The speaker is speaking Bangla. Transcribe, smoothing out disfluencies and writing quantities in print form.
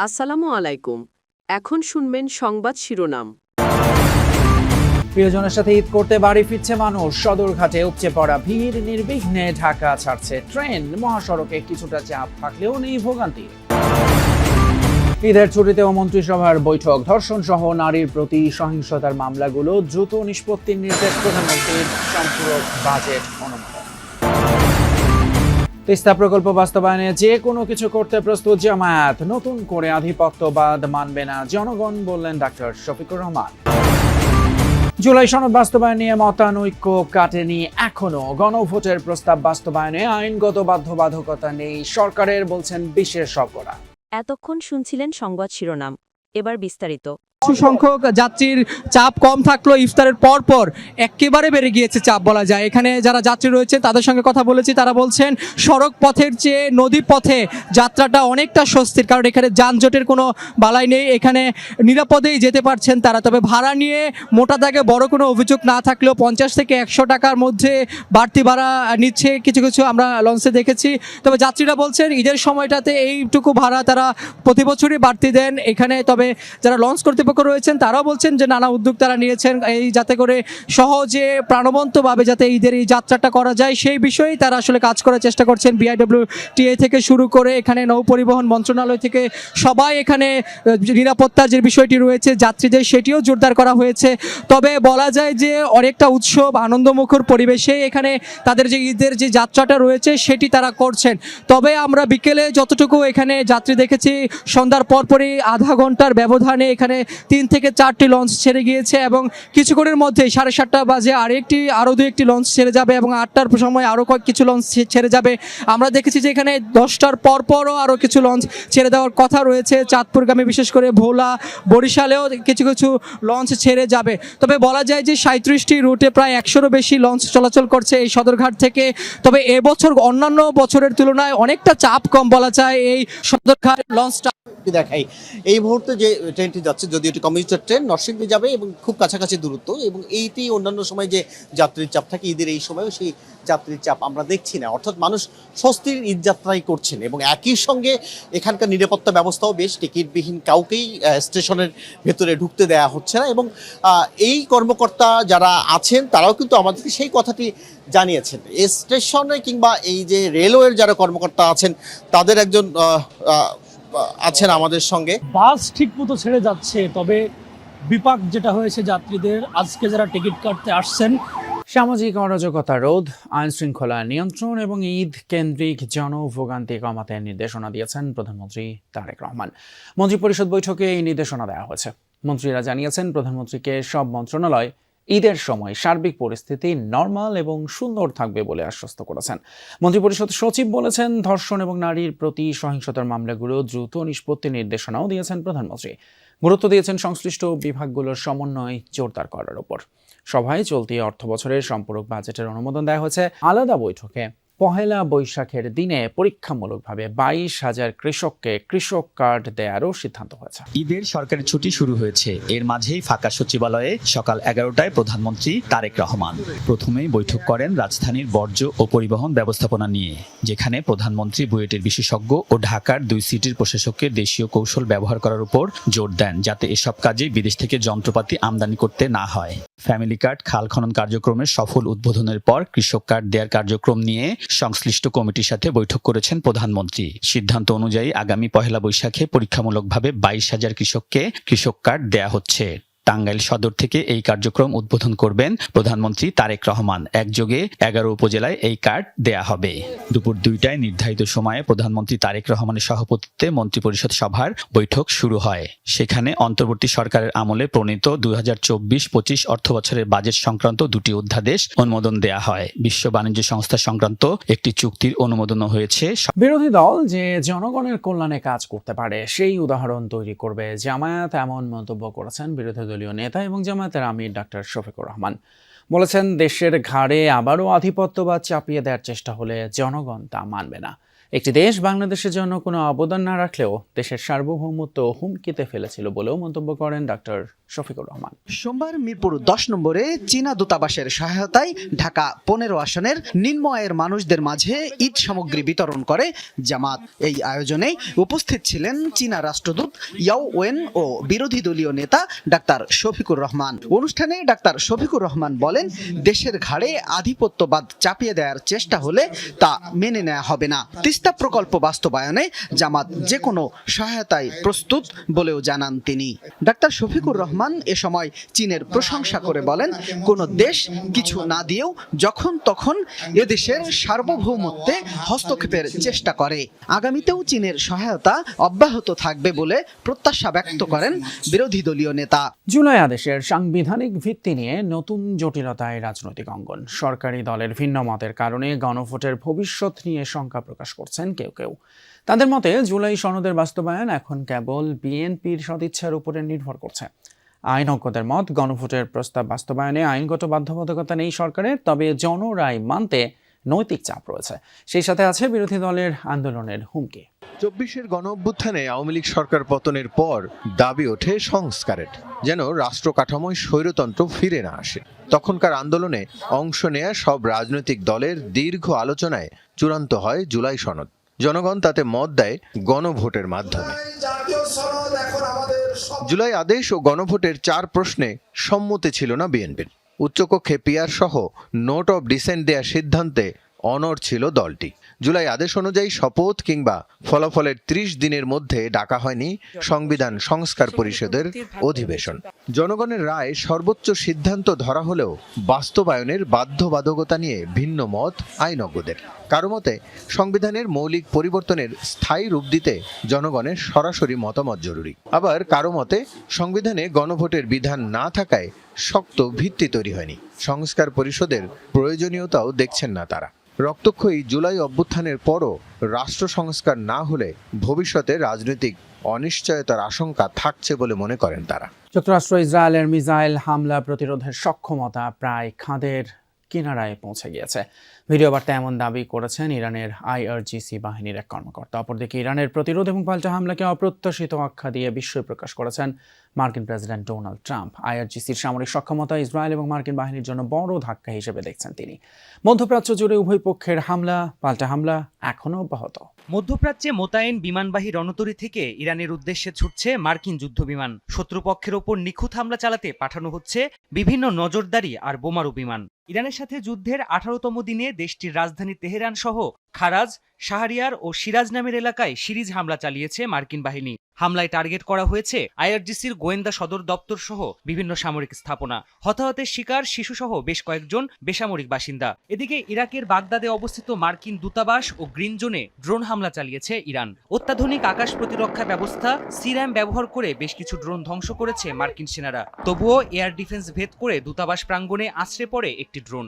আসসালামু আলাইকুম। এখন শুনবেন সংবাদ শিরোনাম। প্রিয়জনের সাথে ঈদ করতে বাড়ি ফিরছে মানুষ। সদরঘাটে উপচে পড়া ভিড়, নির্বিঘ্নে ঢাকা ছাড়ছে ট্রেন। মহাসড়কে কিছুটা চাপ থাকলেও নেই ভোগান্তি। ঈদের ছুটিতেও মন্ত্রিসভার বৈঠক। ধর্ষণ সহ নারীর প্রতি সহিংসতার মামলাগুলো দ্রুত নিষ্পত্তির নির্দেশ প্রধানমন্ত্রীর। সম্পূরক বাজেট অনুমোদন। তিস্তা প্রকল্প বাস্তবায়নে যে কোনো কিছু করতে প্রস্তুত জামায়াত। নতুন করে আধিপত্যবাদ মানবে না জনগণ, বললেন ডাক্তার শফিকুর রহমান। জুলাই সনদ বাস্তবায়ন নিয়ে মতানৈক্য কাটেনি এখনো। গণভোটের প্রস্তাব বাস্তবায়নে আইনগত বাধ্যবাধকতা নেই সরকারের, বলছেন বিশেষজ্ঞরা। এতক্ষণ শুনছিলেন সংবাদ শিরোনাম, এবার বিস্তারিত। কিছু সংখ্যক যাত্রীর চাপ কম থাকলো, ইফতারের পর পর একেবারে বেড়ে গিয়েছে চাপ বলা যায়। এখানে যারা যাত্রী রয়েছে তাদের সঙ্গে কথা বলেছি, তারা বলছেন সড়ক পথের চেয়ে নদী পথে যাত্রাটা অনেকটা স্বস্তির, কারণ এখানে যানজটের কোনো বালাই নেই, এখানে নিরাপদেই যেতে পারছেন তারা। তবে ভাড়া নিয়ে মোটা দাগে বড় কোনো অভিযোগ না থাকলেও 50 থেকে 100 টাকার মধ্যে বাড়তি ভাড়া নিচ্ছে কিছু কিছু, আমরা লঞ্চে দেখেছি। তবে যাত্রীরা বলছেন ঈদের সময়টাতে এইটুকু ভাড়া তারা প্রতি বছরই বাড়তি দেন এখানে। তবে যারা লঞ্চ কর্তৃপক্ষ রয়েছেন তারাও বলছেন যে নানা উদ্যোগ তারা নিয়েছেন এই যাতে করে সহজে প্রাণবন্তভাবে যাতে ঈদের এই যাত্রাটা করা যায়, সেই বিষয়েই তারা আসলে কাজ করার চেষ্টা করছেন। বিআইডব্লিউটিএ থেকে শুরু করে এখানে নৌ পরিবহন মন্ত্রণালয় থেকে সবাই এখানে নিরাপত্তার যে বিষয়টি রয়েছে যাত্রীদের, সেটিও জোরদার করা হয়েছে। তবে বলা যায় যে অনেকটা উৎসব আনন্দমুখর পরিবেশে এখানে তাদের যে ঈদের যে যাত্রাটা রয়েছে সেটি তারা করছেন। তবে আমরা বিকেলে যতটুকু এখানে যাত্রী দেখেছি, সন্ধ্যার পরপরই আধা ঘন্টার ব্যবধানে এখানে 3 থেকে 4টি লঞ্চ ছেড়ে গিয়েছে এবং কিছুক্ষণের মধ্যে 7:30 বাজে আরও দু একটি লঞ্চ ছেড়ে যাবে এবং 8টার সময় আরও কিছু লঞ্চ ছেড়ে যাবে। আমরা দেখেছি যে এখানে 10টার পরপরও আরও কিছু লঞ্চ ছেড়ে দেওয়ার কথা রয়েছে। চাঁদপুরগামী বিশেষ করে ভোলা, বরিশালেও কিছু কিছু লঞ্চ ছেড়ে যাবে। তবে বলা যায় যে 37টি রুটে প্রায় 100-এরও বেশি লঞ্চ চলাচল করছে এই সদরঘাট থেকে। তবে এবছর অন্যান্য বছরের তুলনায় অনেকটা চাপ কম বলা যায় এই সদরঘাট লঞ্চটা। দেখাই এই মুহূর্তে যে ট্রেনটি যাচ্ছে, যদি এটি কমিউটার ট্রেন, নরসিংদী যাবে এবং খুব কাছাকাছি দূরত্ব, এবং এইটি অন্যান্য সময় যে যাত্রীর চাপ থাকে ঈদের এই সময়ও সেই যাত্রীর চাপ আমরা দেখছি না। অর্থাৎ মানুষ স্বস্তির ঈদ যাত্রাই করছেন এবং একই সঙ্গে এখানকার নিরাপত্তা ব্যবস্থাও বেশ। টিকিটবিহীন কাউকেই স্টেশনের ভেতরে ঢুকতে দেওয়া হচ্ছে না এবং এই কর্মকর্তা যারা আছেন তারাও কিন্তু আমাদেরকে সেই কথাটি জানিয়েছেন। স্টেশনে কিংবা এই যে রেলওয়ের যারা কর্মকর্তা আছেন তাদের একজন আছেন আমাদের সঙ্গে। বাস ঠিক মতো ছেড়ে যাচ্ছে, তবে বিপাক যেটা হয়েছে যাত্রীদের, আজকে যারা টিকিট কাটতে আসছেন। সামাজিক অরাজকতা রোধ, আইন শৃঙ্খলা নিয়ন্ত্রণ এবং ঈদ কেন্দ্রিক জনভোগান্তি কমাতে নির্দেশনা দিয়েছেন প্রধানমন্ত্রী তারেক রহমান। মন্ত্রিপরিষদ বৈঠকে এই নির্দেশনা দেওয়া হয়েছে। মন্ত্রীরা জানিয়েছেন প্রধানমন্ত্রীকে সব মন্ত্রণালয় ঈদের সময় সার্বিক পরিস্থিতি নরমাল এবং সুন্দর থাকবে বলে আশ্বস্ত করেছেন। মন্ত্রিপরিষদ সচিব বলেছেন ধর্ষণ এবং নারীর প্রতি সহিংসতার মামলাগুলো দ্রুত নিষ্পত্তির নির্দেশনাও দিয়েছেন প্রধানমন্ত্রী। গুরুত্ব দিয়েছেন সংশ্লিষ্ট বিভাগগুলোর সমন্বয় জোরদার করার উপর। সভায় চলতি অর্থ বছরের সম্পূরক বাজেটের অনুমোদন দেওয়া হয়েছে। আলাদা বৈঠকে পহেলা বৈশাখের দিনে পরীক্ষামূলকভাবে 22,000 কৃষককে কৃষক কার্ড দেওয়ারও সিদ্ধান্ত হয়েছে। ঈদের সরকারি ছুটি শুরু হয়েছে, এর মাঝেই ফাঁকা সচিবালয়ে সকাল 11টায় প্রধানমন্ত্রী তারেক রহমান প্রথমেই বৈঠক করেন রাজধানীর বর্জ্য ও পরিবহন ব্যবস্থাপনা নিয়ে, যেখানে প্রধানমন্ত্রী বুয়েটের বিশেষজ্ঞ ও ঢাকার 2 সিটির প্রশাসককে দেশীয় কৌশল ব্যবহার করার উপর জোর দেন, যাতে এসব কাজে বিদেশ থেকে যন্ত্রপাতি আমদানি করতে না হয়। ফ্যামিলি কার্ড খাল খনন কার্যক্রমের সফল উদ্বোধনের পর কৃষক কার্ড দেওয়ার কার্যক্রম নিয়ে সংশ্লিষ্ট কমিটির সাথে বৈঠক করেছেন প্রধানমন্ত্রী। সিদ্ধান্ত অনুযায়ী আগামী পহেলা বৈশাখে পরীক্ষামূলকভাবে 22,000 কৃষককে কৃষক কার্ড দেয়া হচ্ছে। টাঙ্গাইল সদর থেকে এই কার্যক্রম উদ্বোধন করবেন প্রধানমন্ত্রী তারেক রহমান। একযোগে 11 উপজেলায় এই কার্ড দেয়া হবে। দুপুর 2টায় নির্ধারিত সময়ে প্রধানমন্ত্রী তারেক রহমানের সভাপতিত্বে মন্ত্রিপরিষদ সভার বৈঠক শুরু হয়। সেখানে অন্তর্বর্তী সরকারের আমলে প্রণীত 2024-25 অর্থ বছরের বাজেট সংক্রান্ত 2টি অধ্যাদেশ অনুমোদন দেয়া হয়। বিশ্ব বাণিজ্য সংস্থা সংক্রান্ত একটি চুক্তির অনুমোদনও হয়েছে। বিরোধী দল যে জনগণের কল্যাণে কাজ করতে পারে সেই উদাহরণ তৈরি করবে জামায়াত, এমন মন্তব্য করেছেন বিরোধী দলীয় নেতা এবং জামায়াতের আমির ডাক্তার শফিকুর রহমান। বলেছেন দেশের ঘাড়ে আবারও আধিপত্যবাদ চাপিয়ে দেওয়ার চেষ্টা হলে জনগণ তা মানবে না। একটি দেশ বাংলাদেশের জন্য কোনো অবদান না রাখলেও দেশের সার্বভৌমত্ব হুমকিতে ফেলেছিল বলেও মন্তব্য করেন ডক্টর শফিকুর রহমান। সোমবার মিরপুর 10 নম্বরে চীনা দূতাবাসের সহায়তায় ঢাকা 15 আসনের নিম্ন আয়ের মানুষদের মাঝে ঈদ সামগ্রী বিতরণ করে জামাত। এই আয়োজনে উপস্থিত ছিলেন চীনা রাষ্ট্রদূত ইয়াও ওয়েন ও বিরোধী দলীয় নেতা ডাক্তার শফিকুর রহমান। অনুষ্ঠানে ডাক্তার শফিকুর রহমান বলেন, দেশের ঘাড়ে আধিপত্যবাদ চাপিয়ে দেওয়ার চেষ্টা হলে তা মেনে নেওয়া হবে না। তিস্তা প্রকল্প বাস্তবায়নে জামাত যে কোনো সহায়তায় প্রস্তুত বলেও জানান তিনি। ডাক্তার শফিকুর রহমান এ সময় চীনের প্রশংসা করে বলেন, কোনো দেশ কিছু না দিয়েও যখন তখন এদেশের সার্বভৌমত্বে হস্তক্ষেপের চেষ্টা করে। আগামীতেও চীনের সহায়তা অব্যাহত থাকবে বলে প্রত্যাশা ব্যক্ত করেন বিরোধী দলীয় নেতা। জুলাই আদেশের সাংবিধানিক ভিত্তি নিয়ে নতুন জটিলতায় রাজনৈতিক অঙ্গন। সরকারি দলের ভিন্ন মতের কারণে গণভোটের ভবিষ্যৎ নিয়ে শঙ্কা প্রকাশ করছেন কেউ কেউ। তাদের মতে জুলাই সনদের বাস্তবায়ন এখন কেবল বিএনপির সদিচ্ছার উপরে নির্ভর করছে। আইনজ্ঞদের মত, গণভোটের প্রস্তাব বাস্তবায়নে আইনগত বাধ্যবাধকতা নেই সরকারের, তবে জনরায় মানতে নৈতিক চাপ রয়েছে। সেই সাথে আছে বিরোধী দলের আন্দোলনের হুমকি। 24-এর গণঅভ্যুত্থানে আওয়ামী লীগ সরকার পতনের পর দাবি ওঠে সংস্কারের, যেন রাষ্ট্র কাঠামোয় স্বৈরতন্ত্র ফিরে না আসে। তখনকার আন্দোলনে অংশ নেয়া সব রাজনৈতিক দলের দীর্ঘ আলোচনায় চূড়ান্ত হয় জুলাই সনদ। জনগণ তাতে মত দেয় গণভোটের মাধ্যমে। জুলাই আদেশ ও গণভোটের 4 প্রশ্নে সম্মতি ছিল না বিএনপির। উচ্চকক্ষে পিআর সহ নোট অব ডিসেন্ট দেওয়ার সিদ্ধান্তে অনড় ছিল দলটি। জুলাই আদেশ অনুযায়ী শপথ কিংবা ফলাফলের 30 দিনের মধ্যে ডাকা হয়নি সংবিধান সংস্কার পরিষদের অধিবেশন। জনগণের রায় সর্বোচ্চ সিদ্ধান্ত ধরা হলেও বাস্তবায়নের বাধ্যবাধকতা নিয়ে ভিন্ন মত আইনজ্ঞদের। কারো মতে সংবিধানের মৌলিক পরিবর্তনের স্থায়ী রূপ দিতে জনগণের সরাসরি মতামত জরুরি। আবার কারো মতে সংবিধানে গণভোটের বিধান না থাকায় শক্ত ভিত্তি তৈরি হয়নি। সংস্কার পরিষদের প্রয়োজনীয়তাও দেখছেন না তারা। রক্তক্ষয়ী জুলাই অভ্যুত্থানের পরও রাষ্ট্র সংস্কার না হলে ভবিষ্যতে রাজনৈতিক অনিশ্চয়তার আশঙ্কা থাকছে বলে মনে করেন তারা। যুক্তরাষ্ট্র ইসরায়েলের মিসাইল হামলা প্রতিরোধের সক্ষমতা প্রায় খাদের কিনারায় পৌঁছে গিয়েছে। ভিডিও বার্তা এমন দাবি করেছেন ইরানের আইআরজিসি বাহিনীর এক কর্মকর্তা। অপরদিকে ইরানের প্রতিরোধ এবং পাল্টা হামলাকে অপ্রত্যাশিত আখ্যা দিয়ে বিস্ময় প্রকাশ করেছেন মার্কিন প্রেসিডেন্ট ডোনাল্ড ট্রাম্প। আইআরজিসির সামরিক সক্ষমতা ইসরায়েল এবং মার্কিন বাহিনীর জন্য বড় ধাক্কা হিসেবে দেখছেন তিনি। মধ্যপ্রাচ্য জুড়ে উভয় পক্ষের হামলা পাল্টা হামলা এখনও অব্যাহত। মধ্যপ্রাচ্যে মোতায়েন বিমানবাহী রণতরী থেকে ইরানের উদ্দেশ্যে ছুটছে মার্কিন যুদ্ধবিমান। শত্রুপক্ষের ওপর নিখুঁত হামলা চালাতে পাঠানো হচ্ছে বিভিন্ন নজরদারি আর বোমারু বিমান। ইরানের সাথে যুদ্ধের 18তম দিনে দেশটির রাজধানী তেহরান সহ খারাজ, শাহরিয়ার ও সিরাজ নামের এলাকায় সিরিজ হামলা চালিয়েছে মার্কিন বাহিনী। হামলায় টার্গেট করা হয়েছে আইআরজিসির গোয়েন্দা সদর দপ্তর সহ বিভিন্ন সামরিক স্থাপনা। হতাহতের শিকার শিশুসহ বেশ কয়েকজন বেসামরিক বাসিন্দা। এদিকে ইরাকের বাগদাদে অবস্থিত মার্কিন দূতাবাস ও গ্রিন জোনে ড্রোন হামলা চালিয়েছে ইরান। অত্যাধুনিক আকাশ প্রতিরক্ষা ব্যবস্থা সিরাম ব্যবহার করে বেশ কিছু ড্রোন ধ্বংস করেছে মার্কিন সেনারা। তবুও এয়ার ডিফেন্স ভেদ করে দূতাবাস প্রাঙ্গণে আছড়ে পড়ে একটি ড্রোন।